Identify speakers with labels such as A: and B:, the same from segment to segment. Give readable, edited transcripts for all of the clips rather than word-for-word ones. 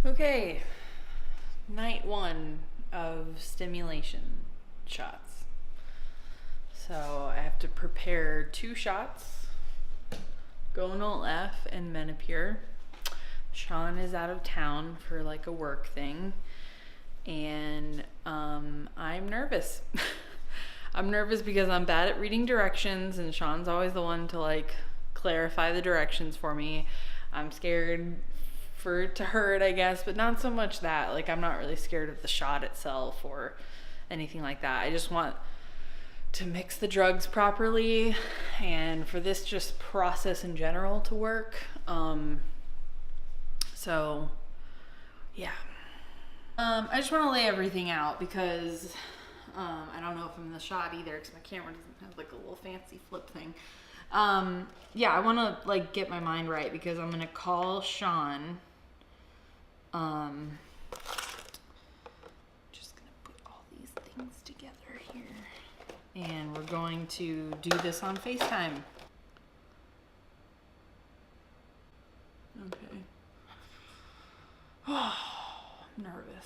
A: Okay, night one of stimulation shots. So I have to prepare 2 shots, gonal-f and Menopur. Shaun is out of town for like a work thing, and I'm nervous. I'm nervous because I'm bad at reading directions, and Shaun's always the one to like clarify the directions for me. I'm scared for it to hurt, I guess, but not so much that. Like, I'm not really scared of the shot itself or anything like that. I just want to mix the drugs properly and for this just process in general to work. So yeah. I just want to lay everything out because I don't know if I'm in the shot either because my camera doesn't have like a little fancy flip thing. Yeah, I want to like get my mind right because I'm gonna call Shaun. Just gonna put all these things together here, and we're going to do this on FaceTime. Okay. Oh, I'm nervous.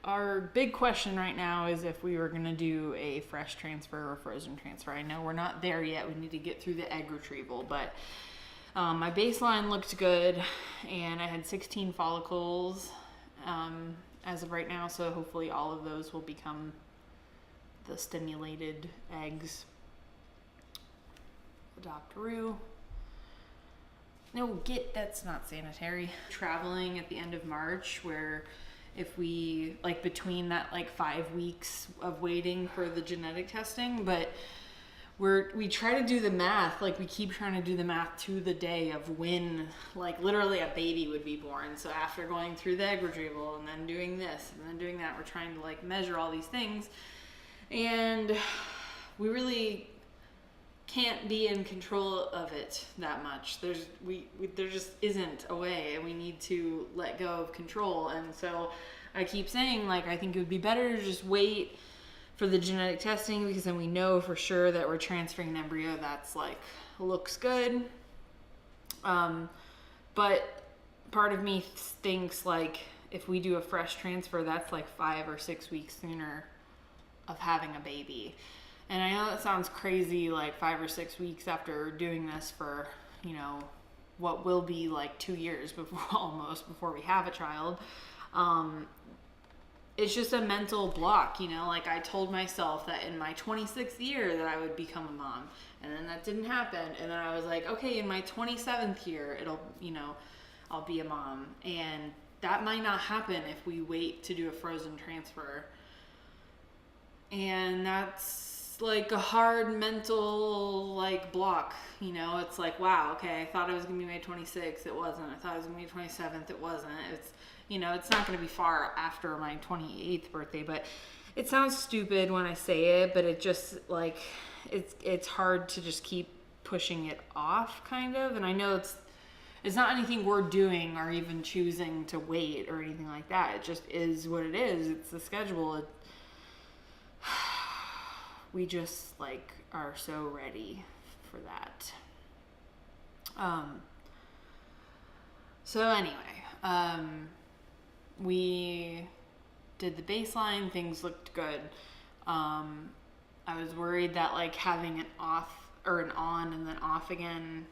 A: Our big question right now is if we were gonna do a fresh transfer or frozen transfer. I know we're not there yet. We need to get through the egg retrieval, but my baseline looked good, and I had 16 follicles as of right now, so hopefully all of those will become the stimulated eggs. Adopt-a-roo. No, that's not sanitary. Traveling at the end of March, where if we, like between that like 5 weeks of waiting for the genetic testing, but we try to do the math, like we keep trying to do the math to the day of when like literally a baby would be born. So after going through the egg retrieval and then doing this and then doing that, we're trying to like measure all these things, and we really can't be in control of it that much. There just isn't a way, and we need to let go of control. And so I keep saying, like, I think it would be better to just wait for the genetic testing, because then we know for sure that we're transferring an embryo that's like looks good. But part of me thinks like if we do a fresh transfer, that's like 5 or 6 weeks sooner of having a baby. And I know that sounds crazy, like 5 or 6 weeks after doing this for, you know, what will be like 2 years before we have a child. It's just a mental block, you know, like I told myself that in my 26th year that I would become a mom, and then that didn't happen. And then I was like, okay, in my 27th year, I'll be a mom. And that might not happen if we wait to do a frozen transfer. And that's like a hard mental like block, you know. It's like, wow, okay, I thought I was gonna be my 26th, it wasn't. I thought I was gonna be 27th, it wasn't. It's, you know, it's not gonna be far after my 28th birthday. But it sounds stupid when I say it, but it just like it's hard to just keep pushing it off, kind of. And I know it's not anything we're doing or even choosing to wait or anything like that. It just is what it is. It's the schedule. We just like are so ready for that. So anyway, we did the baseline, things looked good. I was worried that like having an off or an on and then off again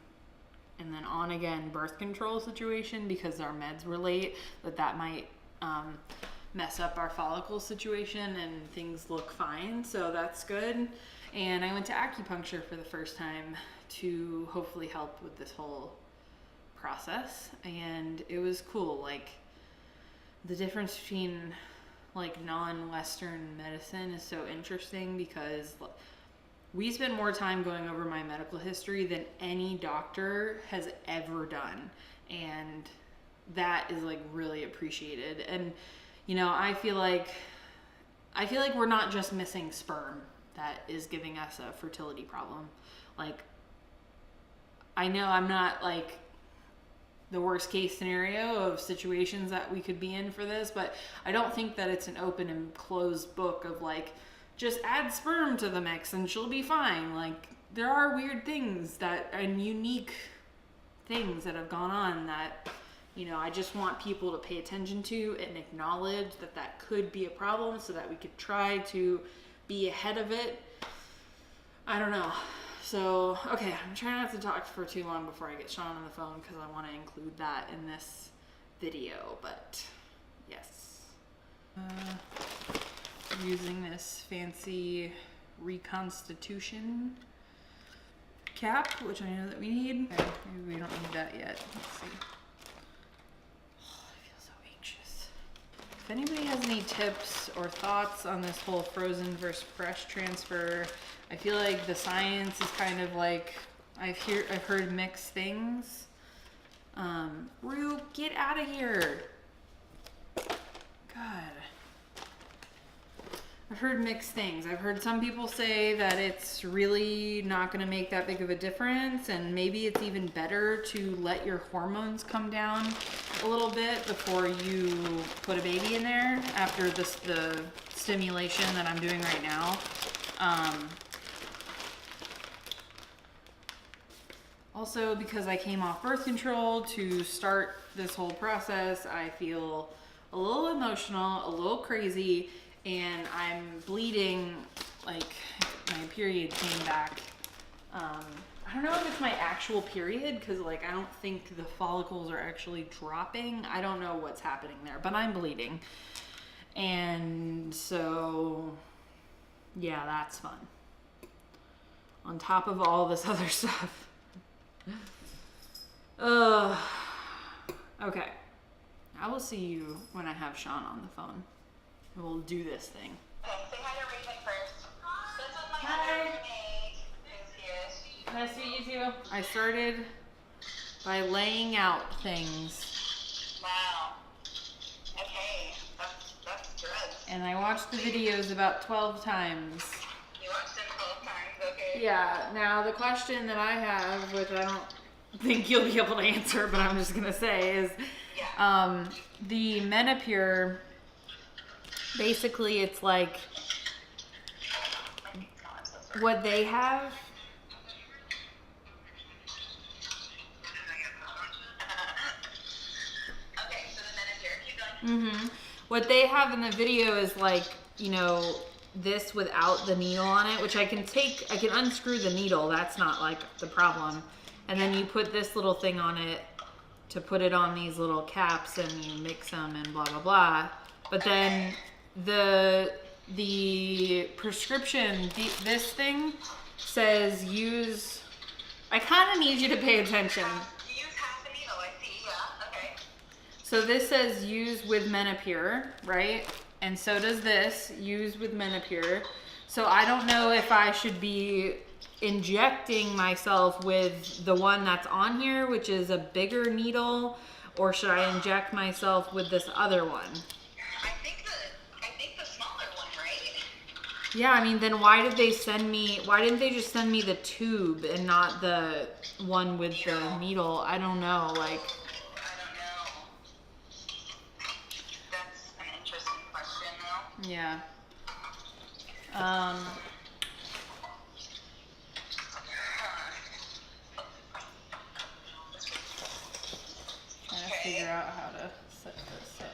A: and then on again birth control situation, because our meds were late, that might mess up our follicle situation, and things look fine, so that's good. And I went to acupuncture for the first time to hopefully help with this whole process, and it was cool. Like, the difference between like non-Western medicine is so interesting because we spend more time going over my medical history than any doctor has ever done, and that is like really appreciated. And you know, I feel like we're not just missing sperm that is giving us a fertility problem. Like, I know I'm not like the worst case scenario of situations that we could be in for this, but I don't think that it's an open and closed book of like, just add sperm to the mix and she'll be fine. Like, there are weird things and unique things that have gone on that you know, I just want people to pay attention to and acknowledge that that could be a problem so that we could try to be ahead of it. I don't know. So, okay, I'm trying not to talk for too long before I get Shaun on the phone because I want to include that in this video, but yes. Using this fancy reconstitution cap, which I know that we need. Okay, maybe we don't need that yet. Let's see. Oh, I feel so anxious. If anybody has any tips or thoughts on this whole frozen versus fresh transfer, I feel like the science is kind of like, I've heard mixed things. Rue, get out of here. God. I've heard mixed things. I've heard some people say that it's really not going to make that big of a difference, and maybe it's even better to let your hormones come down a little bit before you put a baby in there after the stimulation that I'm doing right now. Also, because I came off birth control to start this whole process, I feel a little emotional, a little crazy, and I'm bleeding, like my period came back. I don't know if it's my actual period, because like I don't think the follicles are actually dropping. I don't know what's happening there, but I'm bleeding. And so, yeah, that's fun. On top of all this other stuff. Okay. I will see you when I have Shaun on the phone. We'll do this thing.
B: Okay, say hi to Raven first. This is my
A: Hi.
B: other roommate who's here.
A: Nice to meet you too. I started by laying out things.
B: Wow. Okay, that's drugs.
A: And I watched the videos about 12 times.
B: You watched them 12 times, okay.
A: Yeah, now the question that I have, which I don't think you'll be able to answer, but I'm just gonna say is, the Menopur, basically it's like what they have.
B: Okay, so the Menopur, keep going.
A: What they have in the video is like, you know, this without the needle on it, which I can unscrew the needle. That's not like the problem. And then you put this little thing on it to put it on these little caps, and you mix them and blah, blah, blah. But then the prescription, this thing says use, I kind of need you to pay attention.
B: Use half the needle, I see, yeah, okay.
A: So this says use with Menopur, right? And so does this, use with Menopur. So I don't know if I should be injecting myself with the one that's on here, which is a bigger needle, or should I inject myself with this other one?
B: I think the smaller one, right?
A: Yeah, I mean, then why didn't they just send me the tube and not the one with the needle? I don't know, like.
B: I don't know. That's an interesting question, though.
A: Yeah. Trying to figure out how to set this up.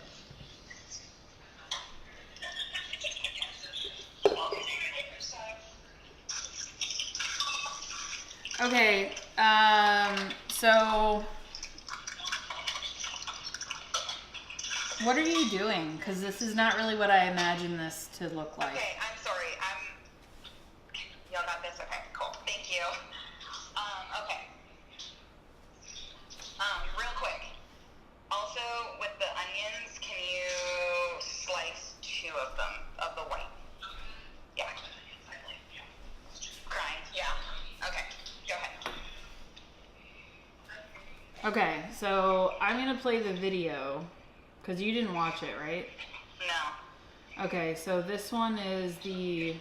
A: Okay, so what are you doing? Because this is not really what I imagined this to look like.
B: Okay, I'm sorry. Y'all got this? Okay, cool. Thank you. Okay. Real quick. Also, with the onions, can you slice 2 of them, of the white? Yeah. Crying, yeah. Okay, go ahead.
A: Okay, so I'm gonna play the video because you didn't watch it, right?
B: No.
A: Okay, so this one is the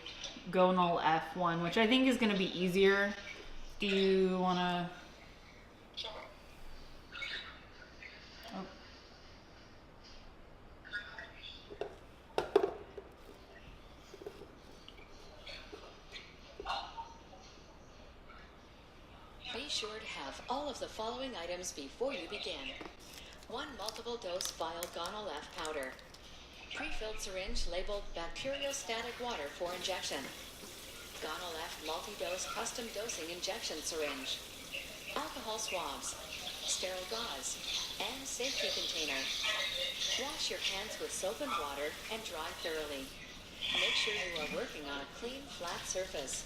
A: gonal-f one, which I think is gonna be easier. Do you wanna?
B: Sure.
A: Oh.
C: Be sure to have all of the following items before you begin. 1 multiple dose vial gonal-f powder. Pre-filled syringe labeled bacteriostatic water for injection. Gonal-f multi-dose custom dosing injection syringe. Alcohol swabs, sterile gauze, and safety container. Wash your hands with soap and water and dry thoroughly. Make sure you are working on a clean, flat surface.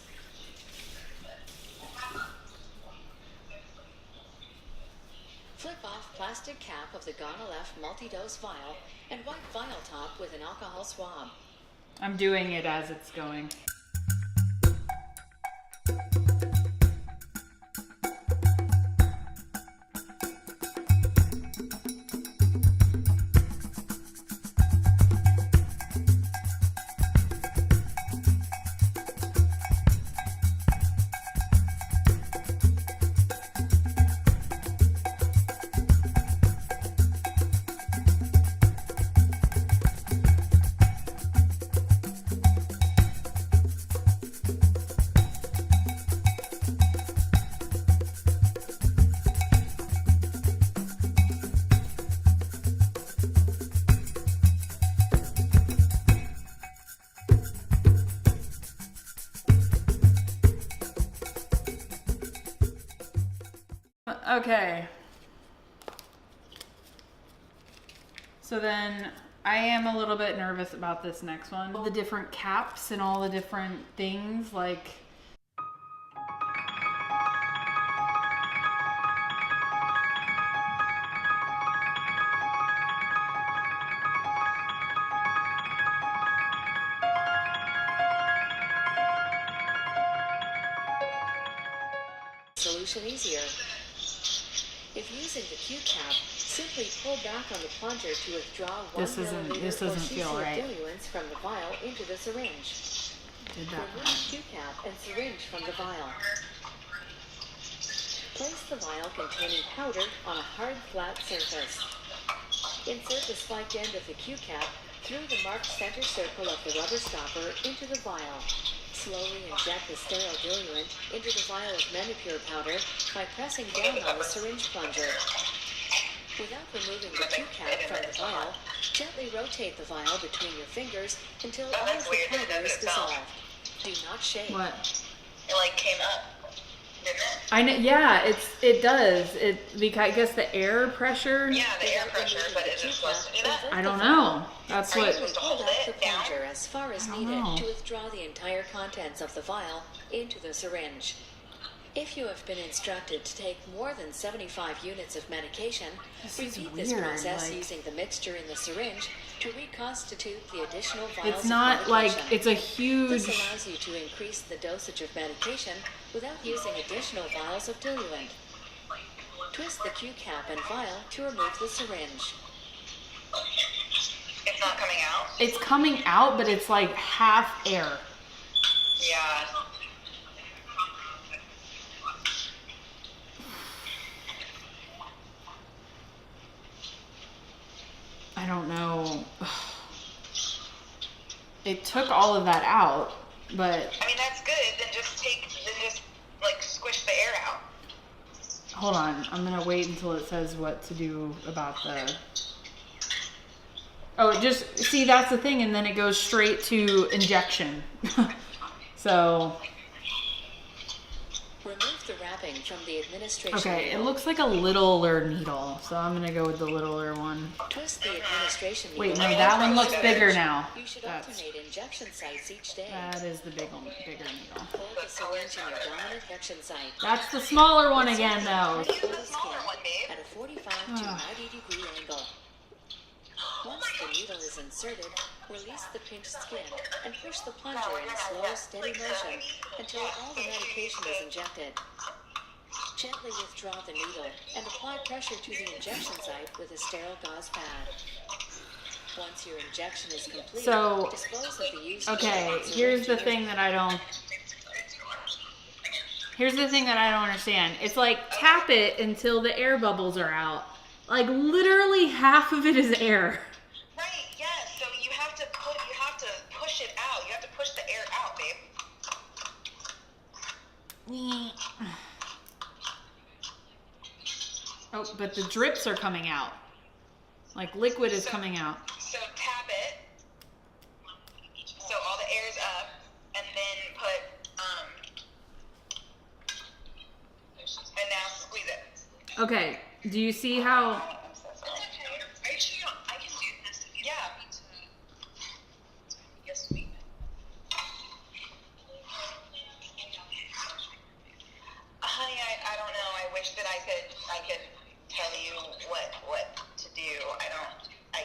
C: Flip off plastic cap of the gonal-f multi-dose vial and wipe vial top with an alcohol swab.
A: I'm doing it as it's going. Okay. So then I am a little bit nervous about this next one. All the different caps and all the different things, like...
C: Solution easier. If using the Q cap, simply pull back on the plunger to withdraw 1 milliliter
A: this doesn't feel
C: cc
A: right.
C: of diluents from the vial into the syringe.
A: Did that
C: Remove Q cap and syringe from the vial. Place the vial containing powder on a hard, flat surface. Insert the spiked end of the Q cap through the marked center circle of the rubber stopper into the vial. Slowly inject the sterile diluent into the vial of Menopur powder by pressing down on the syringe plunger. Without removing the Q cap from the vial, gently rotate the vial between your fingers until all of the powder is dissolved. Do not shake.
A: What?
B: It like came up, didn't it?
A: I know, yeah, it does. Because I guess the air pressure.
B: Yeah, the air pressure, but is it supposed to do that?
A: I don't know. That's
B: Are you
A: what.
B: supposed to
C: Hold
B: hold
C: out the
B: it down?
C: plunger as far as
A: I don't
C: needed
A: know.
C: to withdraw the entire contents of the vial into the syringe. If you have been instructed to take more than 75 units of medication,
A: This is
C: repeat this
A: weird,
C: process
A: like-
C: using the mixture in the syringe to reconstitute the additional vials
A: It's
C: of
A: not like
C: medication.
A: it's a huge.
C: This allows you to increase the dosage of medication without using additional vials of diluent. Twist the Q cap and vial to remove the syringe.
B: It's not coming out?
A: It's coming out, but it's like half air.
B: Yeah.
A: I don't know. It took all of that out, but
B: I mean, that's good. Then just like squish the air out.
A: hold on. I'm gonna wait until it says what to do about the. Oh, it just see that's the thing, and then it goes straight to injection. So
C: Remove the wrapping from the administration
A: okay, it
C: needle.
A: looks like a littler needle, so I'm gonna go with the littler one.
C: Twist the administration needle.
A: Wait, no, that one looks bigger now.
C: You should
A: That's
C: alternate injection sites each day.
A: that is the bigger needle.
C: Hold the syringe in your dominant injection site.
A: That's the smaller one again, though.
C: Pull the
B: smaller one, babe.
C: at a 45 to 90 degree angle. Once the needle is inserted, release the pinched skin and push the plunger in a slow, steady motion until all the medication is injected. Gently withdraw the needle and apply pressure to the injection site with a sterile gauze pad. Once your injection is complete,
A: So,
C: dispose of the used
A: okay,
C: needle and
A: here's the
C: syringe.
A: thing that I don't. Here's the thing that I don't understand. It's like tap it until the air bubbles are out. Like literally half of it is air.
B: Right, yes. So you have to push it out. You have to push the air out, babe.
A: Oh, but the drips are coming out. Like liquid is coming out.
B: So tap it. So all the air's up, and then put and now squeeze it.
A: Okay. Do you see how?
B: I'm so sorry. Are you sure I can do this? If you yeah. Yes, we. Honey, I don't know. I wish that I could tell you what to do. I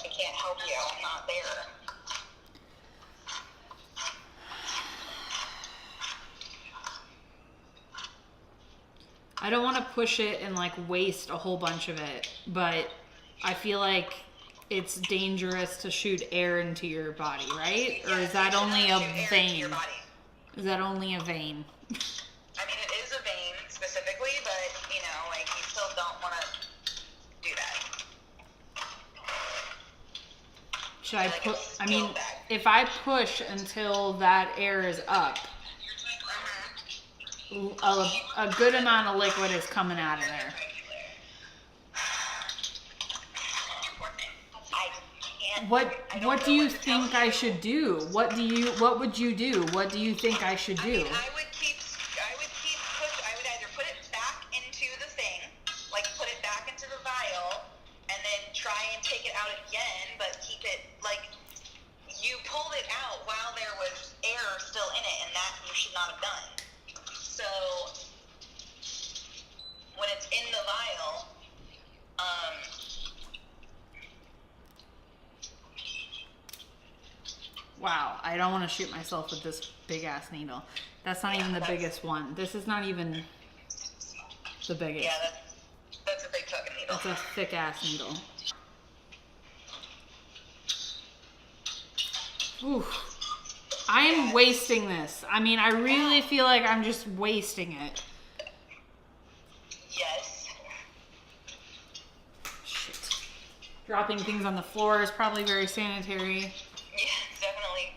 B: can't help you. I'm not there.
A: I don't want to push it and like waste a whole bunch of it, but I feel like it's dangerous to shoot air into your body, right? Or is that only a vein? Is that only a vein?
B: I mean, it is a vein specifically, but you know, like you still don't want to do that.
A: Should I put? I mean, if I push until that air is up, a good amount of liquid is coming out of there. What do you think I should do? What would you do? What do you think I should do?
B: I mean, I would push. I would either put it back into the thing, like put it back into the vial, and then try and take it out again, but keep it like you pulled it out while there was air still in it, and that you should not have done. So when it's in the vial,
A: wow, I don't want to shoot myself with this big ass needle. That's not even the biggest one. This is not even the biggest.
B: Yeah, that's a big fucking needle.
A: That's a thick ass needle. Oof. I am wasting this. I mean, I really feel like I'm just wasting it.
B: Yes.
A: Shit. Dropping things on the floor is probably very sanitary.
B: Yeah, definitely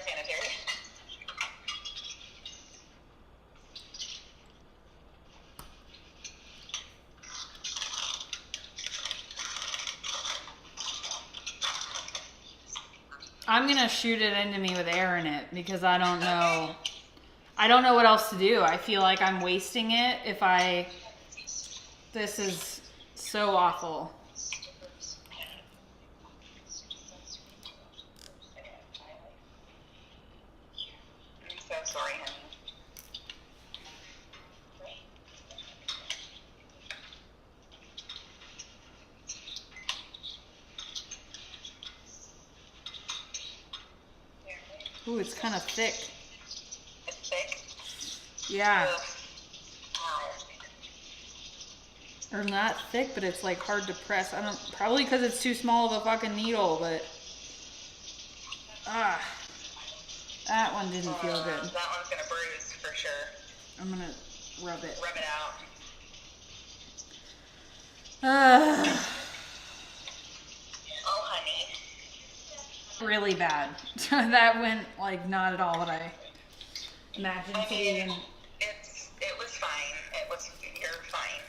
B: sanitary.
A: I'm gonna shoot it into me with air in it because I don't know what else to do. I feel like I'm wasting it if I, this is so awful.
B: I'm so sorry, honey.
A: Ooh, it's kind of thick.
B: It's thick?
A: Yeah.
B: Ugh. Wow.
A: Or not thick, but it's like hard to press. I don't, probably because it's too small of a fucking needle, but that one didn't feel good.
B: That one's gonna bruise for sure.
A: I'm gonna rub it.
B: Rub it out. Oh, honey.
A: Really bad. That went like not at all what I imagined to even.
B: It was fine. You're fine.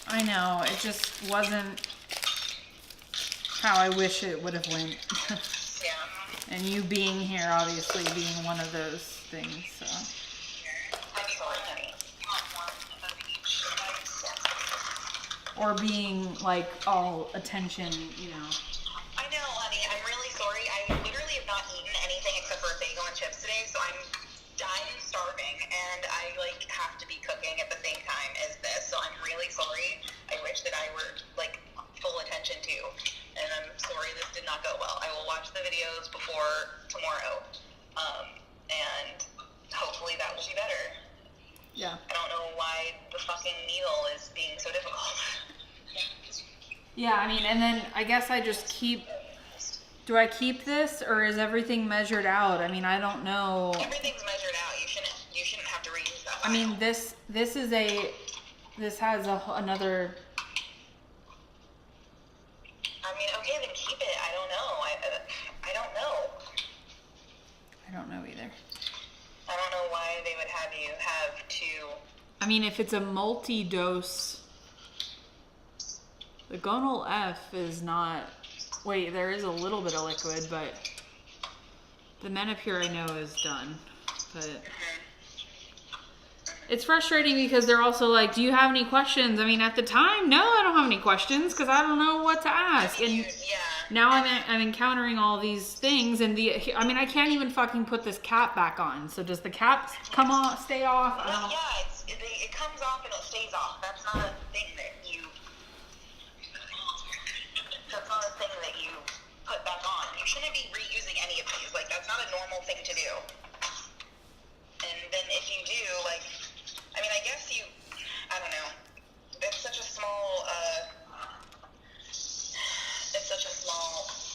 A: I know, it just wasn't how I wish it would have went.
B: Yeah.
A: And you being here, obviously, being one of those things, so.
B: I'm sorry, honey. You want one of each?
A: Or being like all attention, you know.
B: I know, honey. I'm really sorry. I literally have not eaten anything except for a bagel and chips today, so I'm dying starving, and I like have to be cooking at the same time as this. So I'm really sorry. I wish that I were like full attention too, and I'm sorry this did not go well. I will watch the videos before tomorrow, and hopefully that will be better.
A: Yeah.
B: I don't know why the fucking needle is being so difficult.
A: Yeah, I mean, and then I guess I just do I keep this, or is everything measured out? I mean, I don't know.
B: Everything's measured out. You shouldn't have to reuse that.
A: I mean, this has another.
B: I mean, okay, then keep it. I don't know. I don't know.
A: I don't know either.
B: I don't know why they would have you have two.
A: I mean, if it's a multi-dose, The gonal-f is not... Wait, there is a little bit of liquid, but the Menopur I know is done. But it's frustrating because they're also like, do you have any questions? I mean, at the time, no, I don't have any questions because I don't know what to ask. And now I'm encountering all these things, and I can't even fucking put this cap back on. So does the cap come off, stay off? I don't know.
B: It comes off and it stays off. That's not a thing that you put back on. You shouldn't be reusing any of these. Like, that's not a normal thing to do. And then if you do, like, I mean, I guess I don't know. It's such a small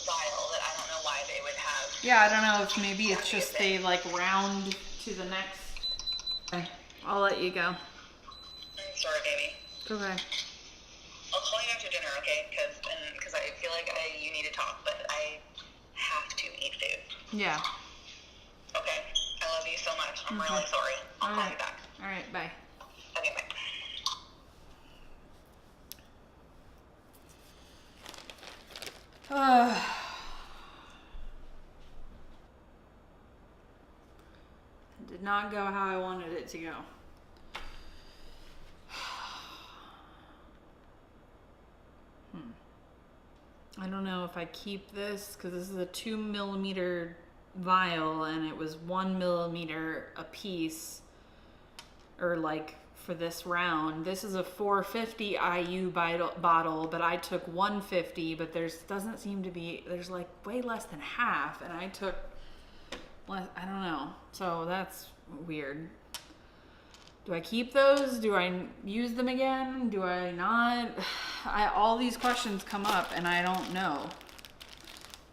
B: vial that I don't know why they would have.
A: Yeah, I don't know if maybe it's just they like round to the next. Okay, I'll let you go.
B: I'm sorry, baby.
A: It's okay.
B: I'll call you after dinner, okay? Because I feel like you need to talk, but I have to eat food.
A: Yeah.
B: Okay. I love you so much. I'm really sorry. I'll call you back.
A: All right. Bye.
B: Okay, bye.
A: It did not go how I wanted it to go. I don't know if I keep this because this is a 2 millimeter vial and it was 1 millimeter a piece, or like for this round. This is a 450 IU bottle, but I took 150, but there's like way less than half, and I took less, I don't know. So that's weird. Do I keep those? Do I use them again? Do I not? All these questions come up and I don't know.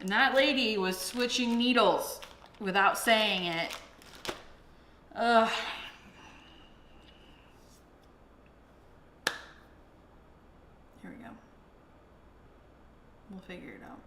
A: And that lady was switching needles without saying it. Ugh. Here we go. We'll figure it out.